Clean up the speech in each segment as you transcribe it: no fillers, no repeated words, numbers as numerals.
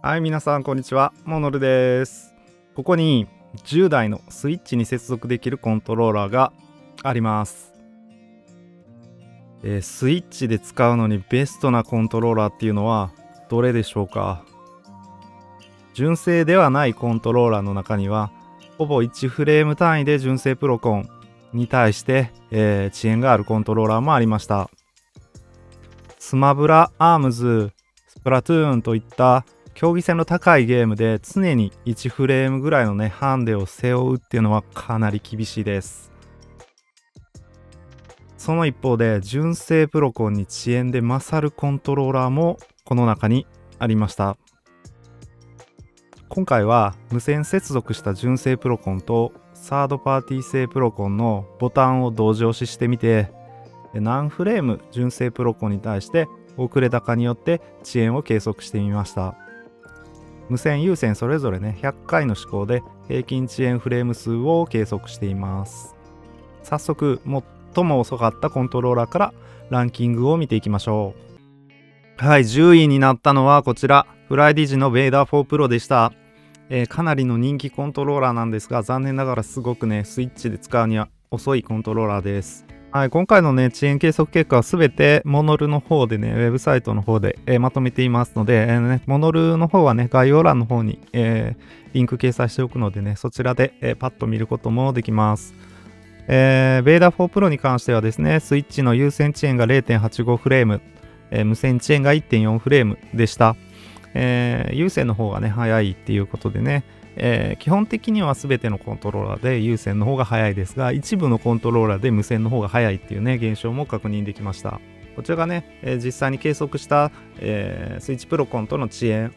はい、皆さんこんにちは。モノルです。ここに10台のスイッチに接続できるコントローラーがあります。スイッチで使うのにベストなコントローラーっていうのはどれでしょうか。純正ではないコントローラーの中にはほぼ1フレーム単位で純正プロコンに対して、遅延があるコントローラーもありました。スマブラ、アームズ、スプラトゥーンといった競技性の高いゲームで常に1フレームぐらいのねハンデを背負うっていうのはかなり厳しいです。その一方で純正プロコンに遅延で勝るコントローラーもこの中にありました。今回は無線接続した純正プロコンとサードパーティー製プロコンのボタンを同時押ししてみて、何フレーム純正プロコンに対して遅れたかによって遅延を計測してみました。無線有線それぞれね100回の試行で平均遅延フレーム数を計測しています。早速最も遅かったコントローラーからランキングを見ていきましょう。はい、10位になったのはこちらフライディジのベイダー4プロでした。かなりの人気コントローラーなんですが、残念ながらすごくねスイッチで使うには遅いコントローラーです。はい、今回のね遅延計測結果はすべてモノルの方でねウェブサイトの方で、まとめていますので、モノルの方はね概要欄の方に、リンク掲載しておくのでねそちらで、パッと見ることもできます。ベイダー4プロに関してはですねスイッチの有線遅延が 0.85 フレーム、無線遅延が 1.4 フレームでした。有線の方がね早いっていうことでね、基本的には全てのコントローラーで有線の方が早いですが、一部のコントローラーで無線の方が早いっていうね現象も確認できました。こちらがね、実際に計測した、スイッチプロコンとの遅延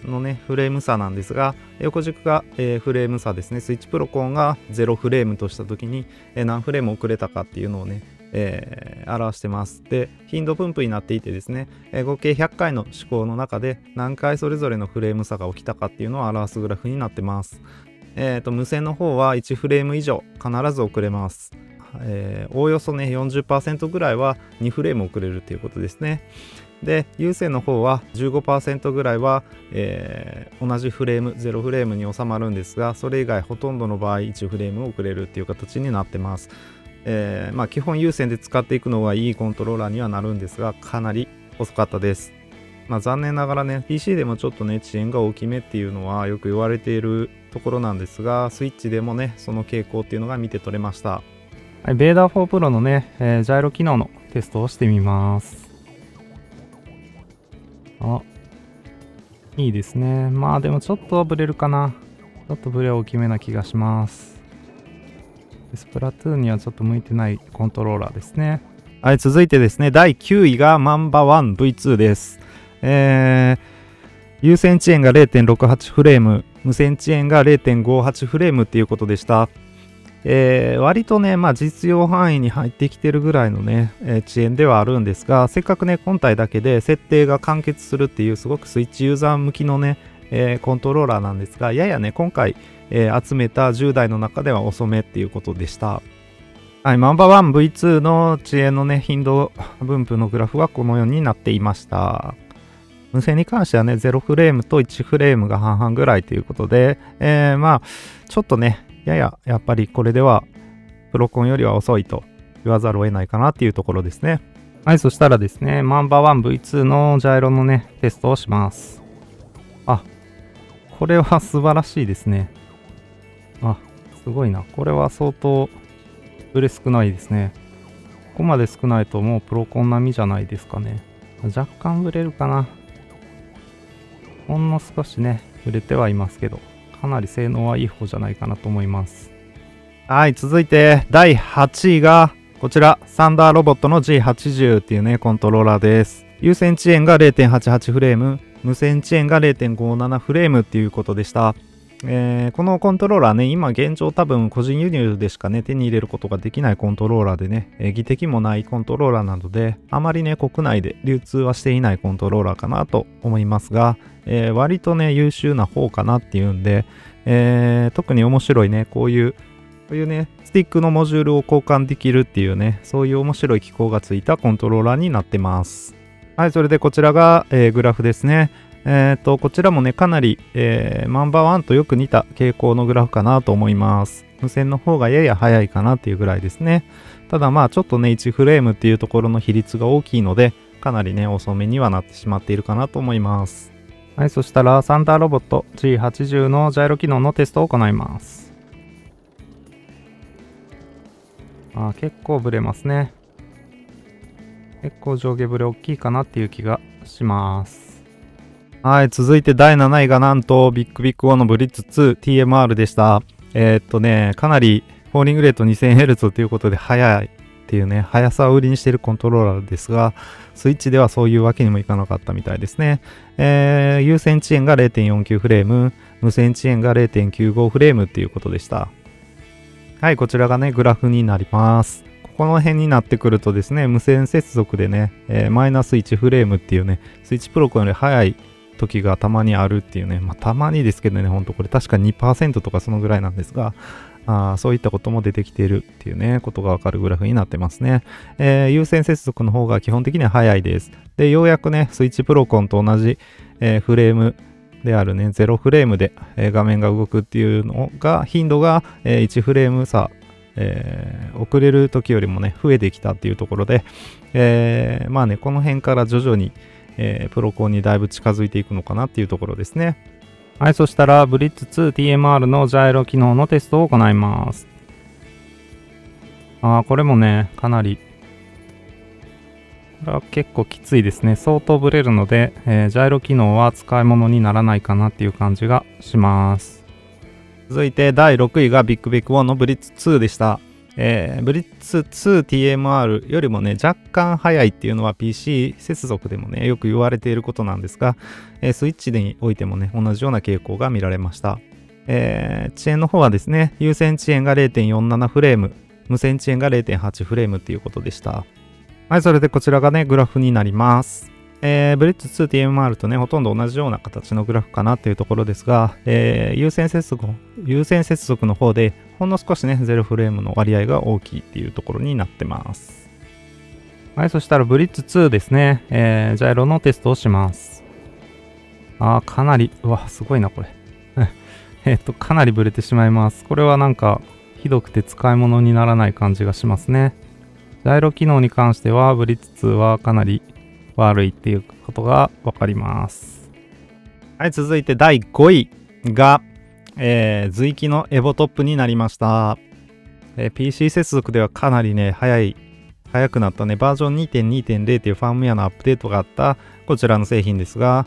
のねフレーム差なんですが、横軸が、フレーム差ですね。スイッチプロコンが0フレームとした時に、何フレーム遅れたかっていうのをね表してます。で、頻度分布になっていてですね、合計100回の試行の中で何回それぞれのフレーム差が起きたかっていうのを表すグラフになってます。無線の方は1フレーム以上必ず遅れます。おおよそね 40% ぐらいは2フレーム遅れるということですね。で、有線の方は 15% ぐらいは、同じフレーム0フレームに収まるんですが、それ以外ほとんどの場合1フレーム遅れるっていう形になってます。基本有線で使っていくのはいいコントローラーにはなるんですが、かなり遅かったです。残念ながらね PC でもちょっとね遅延が大きめっていうのはよく言われているところなんですが、スイッチでもねその傾向っていうのが見て取れました。はい、ベイダー4プロのね、ジャイロ機能のテストをしてみます。いいですね。でもちょっとブレるかな。ちょっとブレ大きめな気がします。スプラトゥーンにはちょっと向いてないコントローラーですね。はい、続いてですね、第9位がマンバ 1V2 です。有線遅延が 0.68 フレーム、無線遅延が 0.58 フレームっていうことでした。割とね、実用範囲に入ってきてるぐらいのね、遅延ではあるんですが、せっかくね、本体だけで設定が完結するっていうすごくスイッチユーザー向きのね、コントローラーなんですが、ややね、今回、集めた10台の中では遅めっていうことでした。はい、マンバ 1V2 の遅延のね、頻度分布のグラフはこのようになっていました。無線に関してはね、0フレームと1フレームが半々ぐらいということで、ちょっとね、やっぱりこれではプロコンよりは遅いと言わざるを得ないかなっていうところですね。はい、そしたらですね、マンバ 1V2 のジャイロのね、テストをします。これは素晴らしいですね。すごいな。これは相当ブレ少ないですね。ここまで少ないともうプロコン並みじゃないですかね。若干ブレるかな。ほんの少しね、ブレてはいますけど、かなり性能はいい方じゃないかなと思います。はい、続いて第8位がこちら、サンダーロボットの G80 っていうね、コントローラーです。有線遅延が 0.88 フレーム、無線遅延が 0.57 フレームっていうことでした。このコントローラーね、今現状多分個人輸入でしかね、手に入れることができないコントローラーでね、技的もないコントローラーなので、あまりね、国内で流通はしていないコントローラーかなと思いますが、割とね、優秀な方かなっていうんで、特に面白いね、こういうね、スティックのモジュールを交換できるっていうね、そういう面白い機構がついたコントローラーになってます。はい、それでこちらが、グラフですね。こちらもね、かなり、ナンバーワンとよく似た傾向のグラフかなと思います。無線の方がやや早いかなっていうぐらいですね。ただまあちょっとね、1フレームっていうところの比率が大きいので、かなりね、遅めにはなってしまっているかなと思います。はい、そしたらサンダーロボット G80 のジャイロ機能のテストを行います。結構ブレますね。結構上下ブレ大きいかなっていう気がします。はい、続いて第7位がなんとビッグビッグオのブリッツ 2TMR でした。かなりフォーリングレート 2000Hz ということで速いっていうね、速さを売りにしているコントローラーですが、スイッチではそういうわけにもいかなかったみたいですね。有線遅延が 0.49 フレーム、無線遅延が 0.95 フレームっていうことでした。はい、こちらがね、グラフになります。この辺になってくるとですね、無線接続でね、マイナス1フレームっていうね、スイッチプロコンより速い時がたまにあるっていうね、たまにですけどね、ほんとこれ確か 2% とかそのぐらいなんですが、そういったことも出てきているっていうね、ことがわかるグラフになってますね。有線接続の方が基本的には速いです。で、ようやくね、スイッチプロコンと同じ、フレームであるね、0フレームで、画面が動くっていうのが、頻度が、1フレーム差、遅れる時よりもね、増えてきたっていうところで、まあね、この辺から徐々に、プロコンにだいぶ近づいていくのかなっていうところですね。はい、そしたらブリッツ 2TMR のジャイロ機能のテストを行います。これもね、かなり、これは結構きついですね。相当ブレるので、ジャイロ機能は使い物にならないかなっていう感じがします。続いて第6位がビッグビッグ1のブリッツ2でした。ブリッツ 2TMR よりもね、若干速いっていうのは PC 接続でもね、よく言われていることなんですが、スイッチにおいてもね、同じような傾向が見られました。遅延の方はですね、有線遅延が 0.47 フレーム、無線遅延が 0.8 フレームっていうことでした。はい、それでこちらがね、グラフになります。ブリッツ 2TMR とね、ほとんど同じような形のグラフかなというところですが、有線接続の方で、ほんの少しね、0フレームの割合が大きいっていうところになってます。はい、そしたらブリッツ2ですね、ジャイロのテストをします。かなり、うわ、すごいな、これ。かなりブレてしまいます。これはなんか、ひどくて使い物にならない感じがしますね。ジャイロ機能に関しては、ブリッツ2はかなり悪いっていうことがわかります。はい、続いて第5位が、随機のエボトップになりました。PC 接続ではかなりね、早くなったね、バージョン 2.2.0 というファームウェアのアップデートがあったこちらの製品ですが、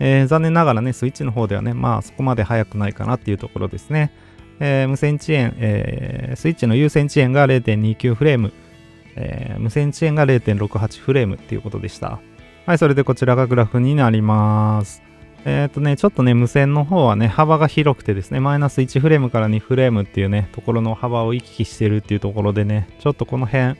残念ながらね、スイッチの方ではね、そこまで早くないかなっていうところですね。無線遅延、スイッチの有線遅延が 0.29 フレーム、無線遅延が 0.68 フレームっていうことでした。はい、それでこちらがグラフになります。ちょっとね、無線の方はね、幅が広くてですね、マイナス1フレームから2フレームっていうね、ところの幅を行き来してるっていうところでね、ちょっとこの辺、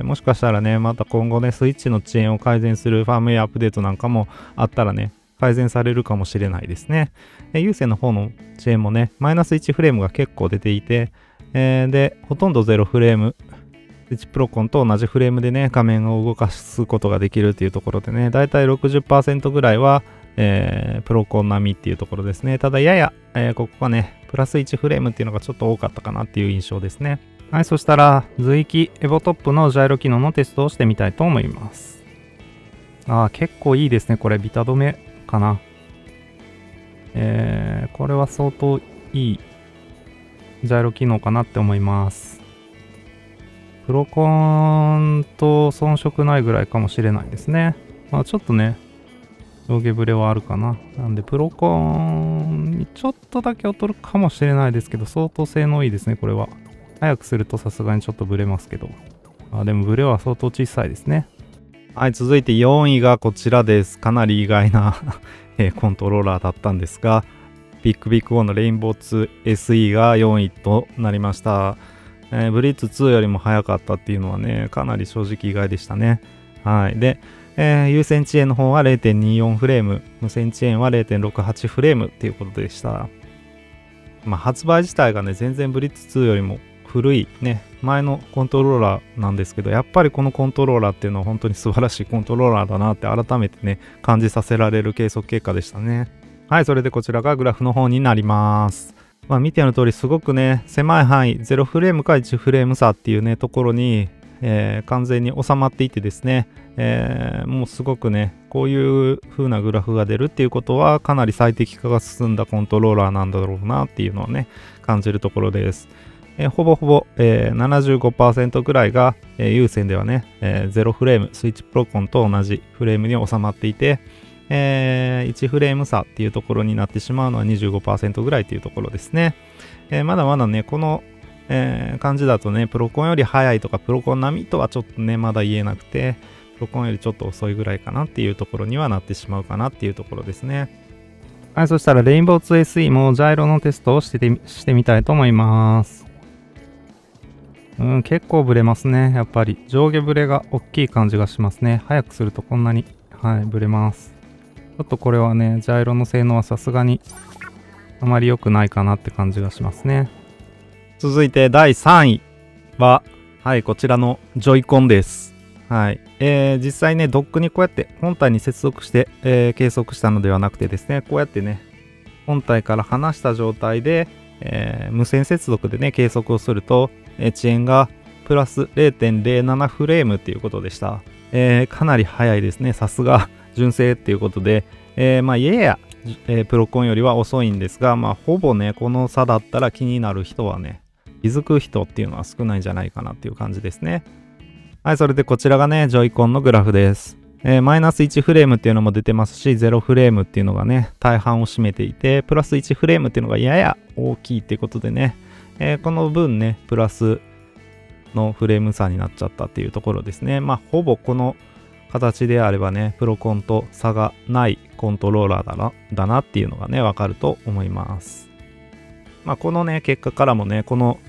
もしかしたらね、また今後ね、スイッチの遅延を改善するファームウェアアップデートなんかもあったらね、改善されるかもしれないですね。有線の方の遅延もね、マイナス1フレームが結構出ていて、で、ほとんど0フレーム、スイッチプロコンと同じフレームでね、画面を動かすことができるっていうところでね、だいたい 60% ぐらいは、プロコン並みっていうところですね。ただやや、ここがね、プラス1フレームっていうのがちょっと多かったかなっていう印象ですね。はい、そしたら、随機エボトップのジャイロ機能のテストをしてみたいと思います。結構いいですね。これ、ビタ止めかな。これは相当いいジャイロ機能かなって思います。プロコンと遜色ないぐらいかもしれないですね。ちょっとね、上下ブレはあるかな。なんで、プロコンにちょっとだけ劣るかもしれないですけど、相当性能いいですね、これは。早くするとさすがにちょっとブレますけど。でもブレは相当小さいですね。はい、続いて4位がこちらです。かなり意外なコントローラーだったんですが、ビッグビッグ1のレインボー 2SE が4位となりました。ブリッツ2よりも早かったっていうのはね、かなり正直意外でしたね。はい。で、有線遅延の方は 0.24 フレーム、無線遅延は 0.68 フレームっていうことでした。発売自体がね、全然ブリッツ2よりも古いね、前のコントローラーなんですけど、やっぱりこのコントローラーっていうのは本当に素晴らしいコントローラーだなって改めてね、感じさせられる計測結果でしたね。はい、それでこちらがグラフの方になります。見ての通りすごくね、狭い範囲、0フレームか1フレーム差っていうね、ところに、完全に収まっていてですね、もうすごくね、こういう風なグラフが出るっていうことはかなり最適化が進んだコントローラーなんだろうなっていうのをね、感じるところです。ほぼほぼ、75% ぐらいが、有線ではね、0フレーム、スイッチプロコンと同じフレームに収まっていて、1フレーム差っていうところになってしまうのは 25% ぐらいというところですね。まだまだね、この、感じだとね、プロコンより速いとかプロコン並みとはちょっとね、まだ言えなくて、プロコンよりちょっと遅いぐらいかなっていうところにはなってしまうかなっていうところですね。はい、そしたらレインボー 2SE もジャイロのテストをしてみたいと思います。結構ブレますね。やっぱり上下ブレが大きい感じがしますね。早くするとこんなに、ブレます。ちょっとこれはね、ジャイロの性能はさすがにあまり良くないかなって感じがしますね。続いて第3位は、こちらのジョイコンです。実際ね、ドックにこうやって本体に接続して、計測したのではなくてですね、こうやってね、本体から離した状態で、無線接続でね、計測をすると、遅延がプラス 0.07 フレームっていうことでした。かなり早いですね。さすが純正っていうことで、やや、プロコンよりは遅いんですが、ほぼね、この差だったら気になる人はね、気づく人っていうのは少ないんじゃないかなっていう感じですね。はい、それでこちらがね、ジョイコンのグラフです。マイナス1フレームっていうのも出てますし、0フレームっていうのがね、大半を占めていて、プラス1フレームっていうのがやや大きいっていうことでね、この分ね、プラスのフレーム差になっちゃったっていうところですね。ほぼこの形であればね、プロコンと差がないコントローラーだなっていうのがね、わかると思います。このね、結果からもね、この、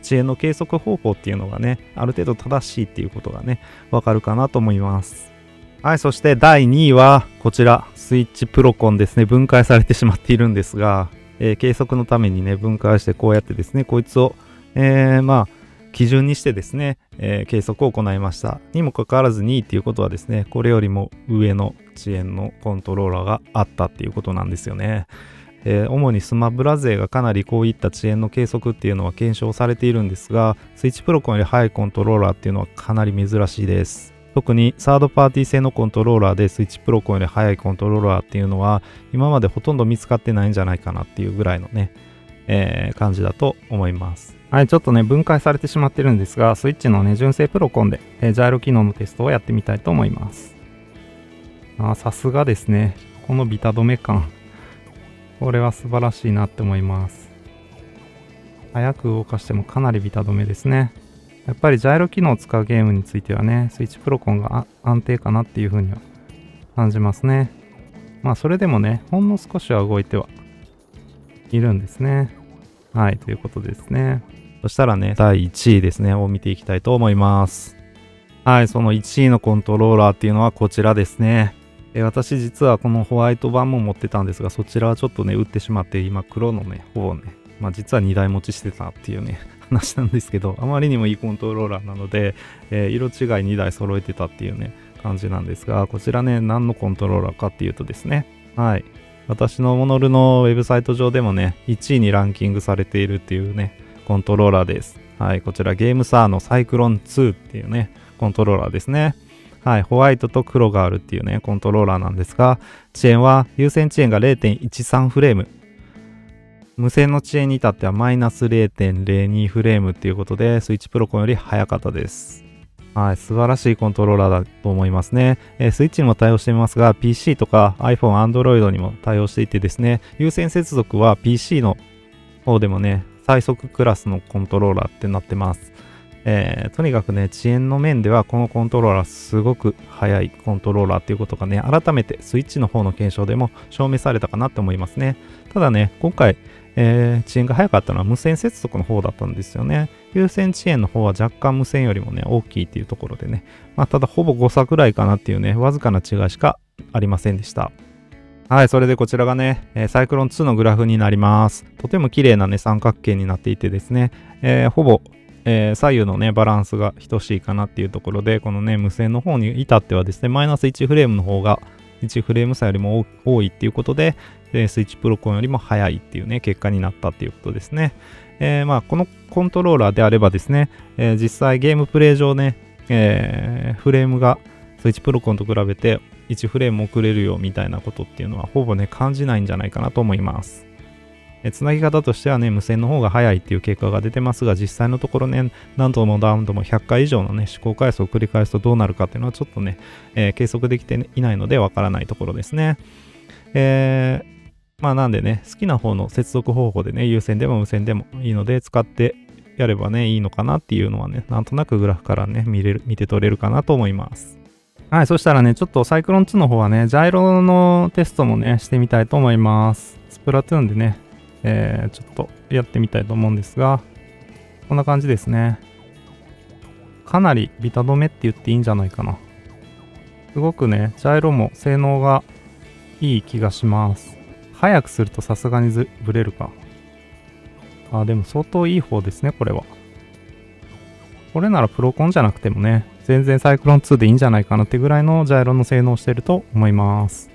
遅延の計測方法っていうのがね、ある程度正しいっていうことがね、わかるかなと思います。はい、そして第2位は、こちら、スイッチプロコンですね。分解されてしまっているんですが、計測のためにね、分解してこうやってですね、こいつを、基準にしてですね、計測を行いました。にもかかわらず2位っていうことはですね、これよりも上の遅延のコントローラーがあったっていうことなんですよね。主にスマブラ勢がかなりこういった遅延の計測っていうのは検証されているんですが、スイッチプロコンより速いコントローラーっていうのはかなり珍しいです。特にサードパーティー製のコントローラーでスイッチプロコンより速いコントローラーっていうのは今までほとんど見つかってないんじゃないかなっていうぐらいのね、感じだと思います。はい、ちょっとね、分解されてしまってるんですが、スイッチのね、純正プロコンで、ジャイロ機能のテストをやってみたいと思います。さすがですね。このビタ止め感。これは素晴らしいなって思います。早く動かしてもかなりビタ止めですね。やっぱりジャイロ機能を使うゲームについてはね、スイッチプロコンが安定かなっていう風には感じますね。それでもね、ほんの少しは動いてはいるんですね。はい、ということですね。そしたらね、第1位ですね、を見ていきたいと思います。はい、その1位のコントローラーっていうのはこちらですね。私実はこのホワイト版も持ってたんですが、そちらはちょっとね、売ってしまって、今黒のね、方をね、実は2台持ちしてたっていうね、話なんですけど、あまりにもいいコントローラーなので、色違い2台揃えてたっていうね、感じなんですが、こちらね、何のコントローラーかっていうとですね、はい、私のモノルのウェブサイト上でもね、1位にランキングされているっていうね、コントローラーです。はい、こちらゲームサーのサイクロン2っていうね、コントローラーですね。はい、ホワイトと黒があるっていうね、コントローラーなんですが、遅延は有線遅延が 0.13 フレーム。無線の遅延に至ってはマイナス 0.02 フレームっていうことで、スイッチプロコンより速かったです。はい、素晴らしいコントローラーだと思いますね。スイッチにも対応していますが、PC とか iPhone、Android にも対応していてですね、有線接続は PC の方でもね、最速クラスのコントローラーってなってます。とにかくね、遅延の面ではこのコントローラーすごく速いコントローラーっていうことがね、改めてスイッチの方の検証でも証明されたかなと思いますね。ただね、今回、遅延が速かったのは無線接続の方だったんですよね。有線遅延の方は若干無線よりもね、大きいっていうところでね、ただほぼ誤差くらいかなっていうね、わずかな違いしかありませんでした。はい、それでこちらがね、サイクロン2のグラフになります。とても綺麗なね、三角形になっていてですね、ほぼ、左右のね、バランスが等しいかなっていうところで、このね、無線の方に至ってはですね、マイナス1フレームの方が、1フレーム差よりも多いっていうことで、スイッチプロコンよりも速いっていうね、結果になったっていうことですね。このコントローラーであればですね、実際ゲームプレイ上ね、フレームがスイッチプロコンと比べて1フレーム遅れるよみたいなことっていうのはほぼね感じないんじゃないかなと思います。つなぎ方としてはね無線の方が早いっていう結果が出てますが、実際のところね何度も何度も100回以上のね試行回数を繰り返すとどうなるかっていうのはちょっとね、計測できていないのでわからないところですね。なんでね好きな方の接続方法でね有線でも無線でもいいので使ってやればねいいのかなっていうのはねなんとなくグラフからね見て取れるかなと思います。はい、そしたらね、ちょっとサイクロン2の方はね、ジャイロのテストもね、してみたいと思います。スプラトゥーンでね、ちょっとやってみたいと思うんですが、こんな感じですね。かなりビタ止めって言っていいんじゃないかな。すごくね、ジャイロも性能がいい気がします。早くするとさすがにブレるか。でも相当いい方ですね、これは。これならプロコンじゃなくてもね、全然サイクロン2でいいんじゃないかなってぐらいのジャイロの性能をしてると思います。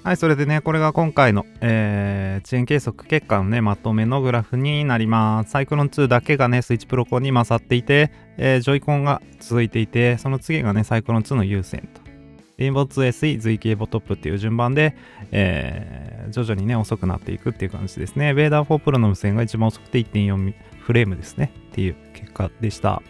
はい、それでね、これが今回の、遅延計測結果のね、まとめのグラフになります。サイクロン2だけがね、スイッチプロコンに勝っていて、ジョイコンが続いていて、その次がね、サイクロン2の有線と。レインボー 2SE、随キーボトップっていう順番で、徐々にね、遅くなっていくっていう感じですね。ベーダー4 Pro の無線が一番遅くて 1.4 フレームですね。っていう結果でした。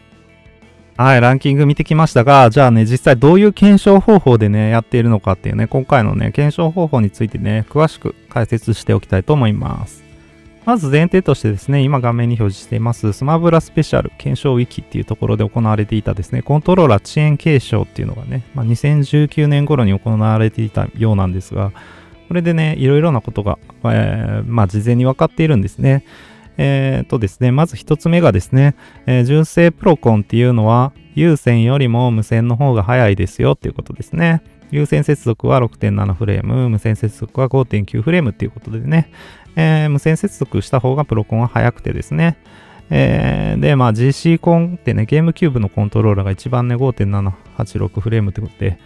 はい、ランキング見てきましたが、じゃあね、実際どういう検証方法でね、やっているのかっていうね、今回のね、検証方法についてね、詳しく解説しておきたいと思います。まず前提としてですね、今画面に表示しています、スマブラスペシャル検証ウィキっていうところで行われていたですね、コントローラー遅延継承っていうのがね、2019年頃に行われていたようなんですが、これでね、いろいろなことが、事前に分かっているんですね。ですね、まず一つ目がですね、純正プロコンっていうのは有線よりも無線の方が早いですよっていうことですね。有線接続は 6.7 フレーム、無線接続は 5.9 フレームっていうことでね、無線接続した方がプロコンは早くてですね、GC コンってね、ゲームキューブのコントローラーが一番ね、5.786 フレームってことで、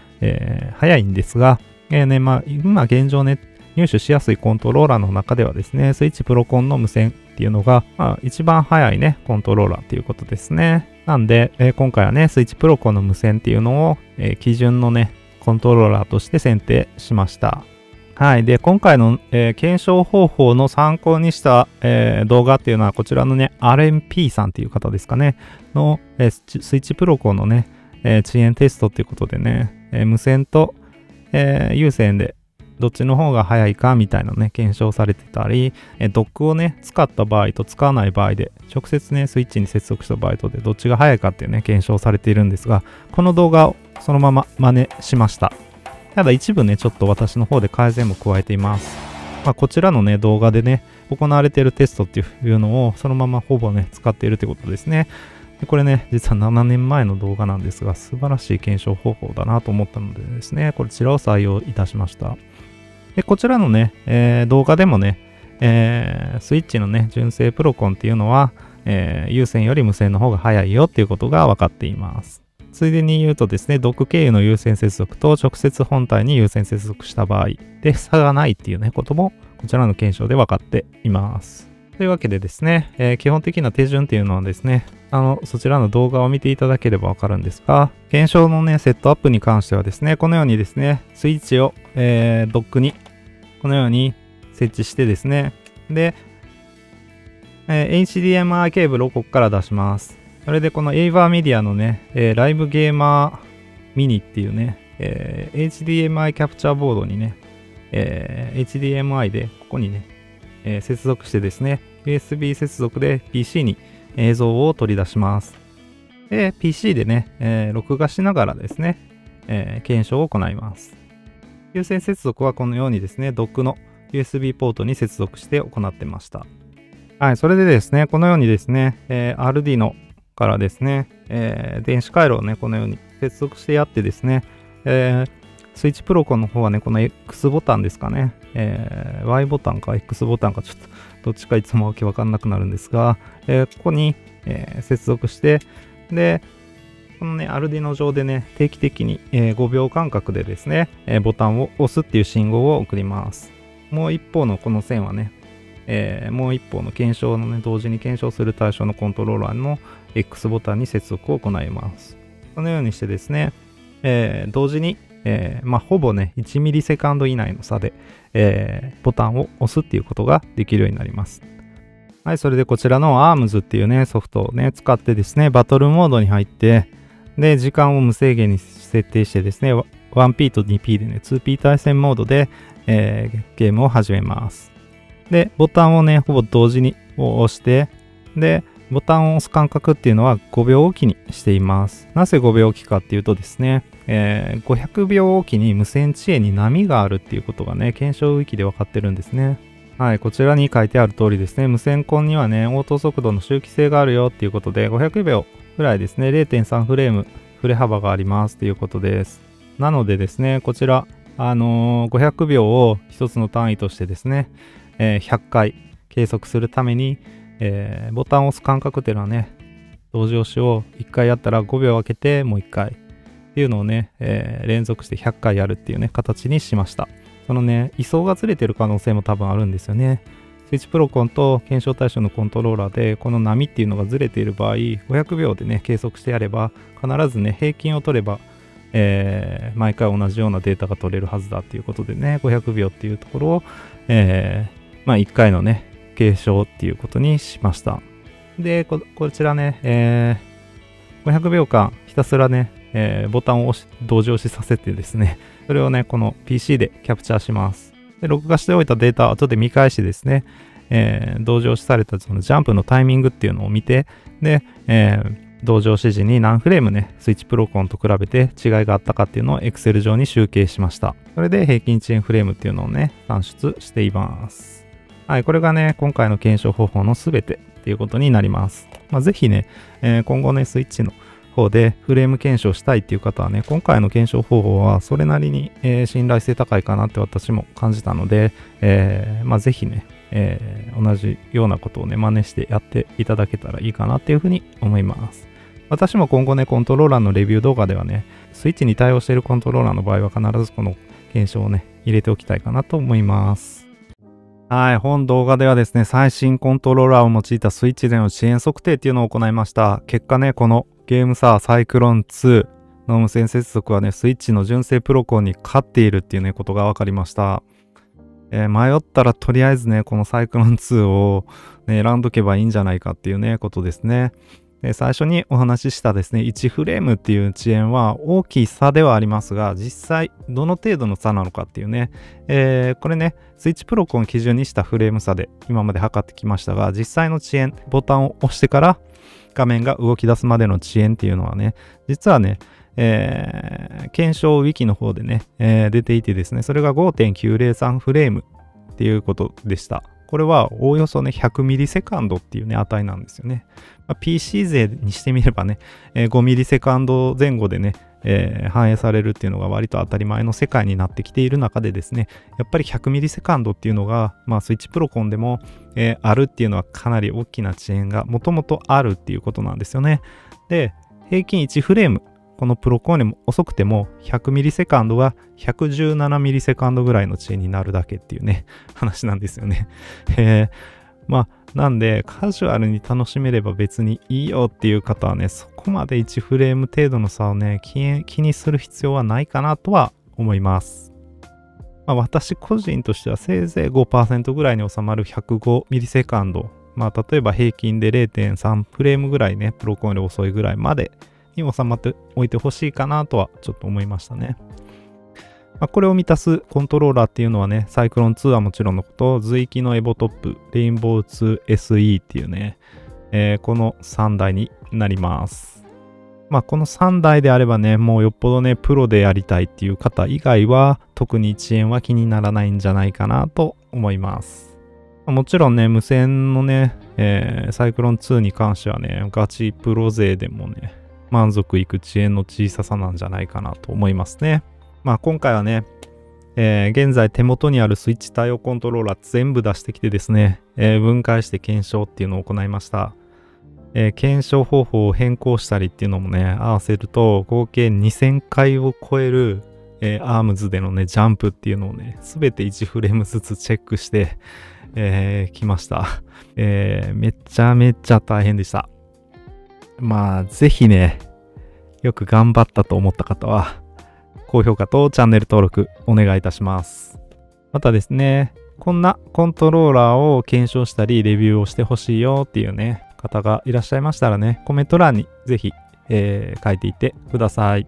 早いんですが、今現状ね、入手しやすいコントローラーの中ではですね、スイッチプロコンの無線っていうのが、一番早いね、コントローラーっていうことですね。なんで、今回はね、スイッチプロコンの無線っていうのを、基準のね、コントローラーとして選定しました。はい。で、今回の、検証方法の参考にした、動画っていうのは、こちらのね、RMP さんっていう方ですかね、の、スイッチプロコンのね、遅延テストっていうことでね、無線と、有線でどっちの方が早いかみたいなね、検証されてたり、ドックをね、使った場合と使わない場合で、直接ね、スイッチに接続した場合とでどっちが早いかっていうね、検証されているんですが、この動画をそのまま真似しました。ただ一部ね、ちょっと私の方で改善も加えています。こちらのね、動画でね、行われているテストっていうのをそのままほぼね、使っているってことですね。でこれね、実は7年前の動画なんですが、素晴らしい検証方法だなと思ったのでですね、こちらを採用いたしました。で、こちらのね、動画でもね、スイッチのね、純正プロコンっていうのは、有線より無線の方が早いよっていうことが分かっています。ついでに言うとですね、ドック経由の有線接続と直接本体に有線接続した場合で差がないっていうね、こともこちらの検証で分かっています。というわけでですね、基本的な手順っていうのはですね、そちらの動画を見ていただければわかるんですが、検証のね、セットアップに関してはですね、このようにですね、スイッチを、ドックにこのように設置してですね、で、HDMI ケーブルをここから出します。それでこの AVer Media のね、ライブゲーマーミニっていうね、HDMI キャプチャーボードにね、HDMI でここにね、接続してですね、USB 接続で PC に映像を取り出します。で、PC でね、録画しながらですね、検証を行います。有線接続はこのようにですね、ドックの USB ポートに接続して行ってました。はい、それでですね、このようにですね、Arduino からですね、電子回路をね、このように接続してやってですね、スイッチプロコンの方はね、この X ボタンですかね、Y ボタンか X ボタンかちょっとどっちかいつもわけわかんなくなるんですが、ここに、接続して、で、このね、アルディノ上でね、定期的に、5秒間隔でですね、ボタンを押すっていう信号を送ります。もう一方のこの線はね、もう一方の検証のね、同時に検証する対象のコントローラーの X ボタンに接続を行います。このようにしてですね、同時に、ほぼね、1ミリセカンド以内の差で、ボタンを押すっていうことができるようになります。はい、それでこちらの ARMS っていうね、ソフトをね、使ってですね、バトルモードに入って、で、時間を無制限に設定してですね、1P と 2P でね、2P 対戦モードで、ゲームを始めます。で、ボタンをね、ほぼ同時に押して、で、ボタンを押す間隔っていうのは5秒おきにしています。なぜ5秒おきかっていうとですね、500秒おきに無線遅延に波があるっていうことがね、検証ウィキで分かってるんですね。はい、こちらに書いてある通りですね、無線コンにはね、応答速度の周期性があるよっていうことで、500秒ぐらいですね、0.3 フレーム、振れ幅がありますということです。なのでですね、こちら、500秒を一つの単位としてですね、100回計測するために、ボタンを押す間隔っていうのはね、同時押しを1回やったら5秒空けてもう1回っていうのをね、連続して100回やるっていうね、形にしました。そのね、位相がずれてる可能性も多分あるんですよね。スイッチプロコンと検証対象のコントローラーで、この波っていうのがずれている場合、500秒でね、計測してやれば、必ずね、平均を取れば、毎回同じようなデータが取れるはずだっていうことでね、500秒っていうところを、1回のね、継承っていうことにしました。で、こちらね、500秒間ひたすらね、ボタンを同時押しさせてですね、それをね、この PC でキャプチャーします。で、録画しておいたデータを後で見返してですね、同時押しされたそのジャンプのタイミングっていうのを見て、で、同時押し時に何フレームね、スイッチプロコンと比べて違いがあったかっていうのを Excel 上に集計しました。それで平均遅延フレームっていうのをね、算出しています。はい、これがね、今回の検証方法のすべてっていうことになります。ぜひね、今後ね、スイッチの方でフレーム検証したいっていう方はね、今回の検証方法はそれなりに、信頼性高いかなって私も感じたので、ぜひね、同じようなことをね、真似してやっていただけたらいいかなっていうふうに思います。私も今後ね、コントローラーのレビュー動画ではね、スイッチに対応しているコントローラーの場合は必ずこの検証をね、入れておきたいかなと思います。はい、本動画ではですね、最新コントローラーを用いたスイッチでの遅延測定っていうのを行いました。結果ね、このゲームサーサイクロン2の無線接続はね、スイッチの純正プロコンに勝っているっていうね、ことが分かりました。迷ったらとりあえずね、このサイクロン2を、ね、選んどけばいいんじゃないかっていうね、ことですね。最初にお話ししたですね、1フレームっていう遅延は大きい差ではありますが、実際どの程度の差なのかっていうね、これね、スイッチプロコンを基準にしたフレーム差で今まで測ってきましたが、実際の遅延、ボタンを押してから画面が動き出すまでの遅延っていうのはね、実はね、検証ウィキの方でね、出ていてですね、それが 5.903 フレームっていうことでした。これはおおよそね、100ミリセカンドっていうね、値なんですよね。PC 勢にしてみればね、5ミリセカンド前後でね、反映されるっていうのが割と当たり前の世界になってきている中でですね、やっぱり100ミリセカンドっていうのが、スイッチプロコンでも、あるっていうのはかなり大きな遅延がもともとあるっていうことなんですよね。で、平均1フレーム、このプロコンよりも遅くても100ミリセカンドが117ミリセカンドぐらいの遅延になるだけっていうね、話なんですよね。なんでカジュアルに楽しめれば別にいいよっていう方はね、そこまで1フレーム程度の差をね、気にする必要はないかなとは思います。私個人としてはせいぜい 5% ぐらいに収まる105ミリセカンド。例えば平均で 0.3 フレームぐらいね、プロコンより遅いぐらいまでに収まっておいてほしいかなとはちょっと思いましたね。これを満たすコントローラーっていうのはね、サイクロン2はもちろんのこと、随域のエボトップ、レインボー 2SE っていうね、この3台になります。この3台であればね、もうよっぽどね、プロでやりたいっていう方以外は、特に遅延は気にならないんじゃないかなと思います。もちろんね、無線のね、サイクロン2に関してはね、ガチプロ勢でもね、満足いく遅延の小ささなんじゃないかなと思いますね。今回はね、現在手元にあるスイッチ対応コントローラー全部出してきてですね、分解して検証っていうのを行いました。検証方法を変更したりっていうのもね、合わせると合計2000回を超える、アームズでのね、ジャンプっていうのをね、すべて1フレームずつチェックして、きました。めちゃめちゃ大変でした。ぜひね、よく頑張ったと思った方は、高評価とチャンネル登録お願いいたします。またですね、こんなコントローラーを検証したりレビューをしてほしいよっていうね、方がいらっしゃいましたらね、コメント欄にぜひ、書いていってください。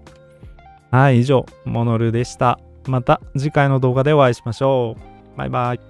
はい、以上、モノルでした。また次回の動画でお会いしましょう。バイバイ。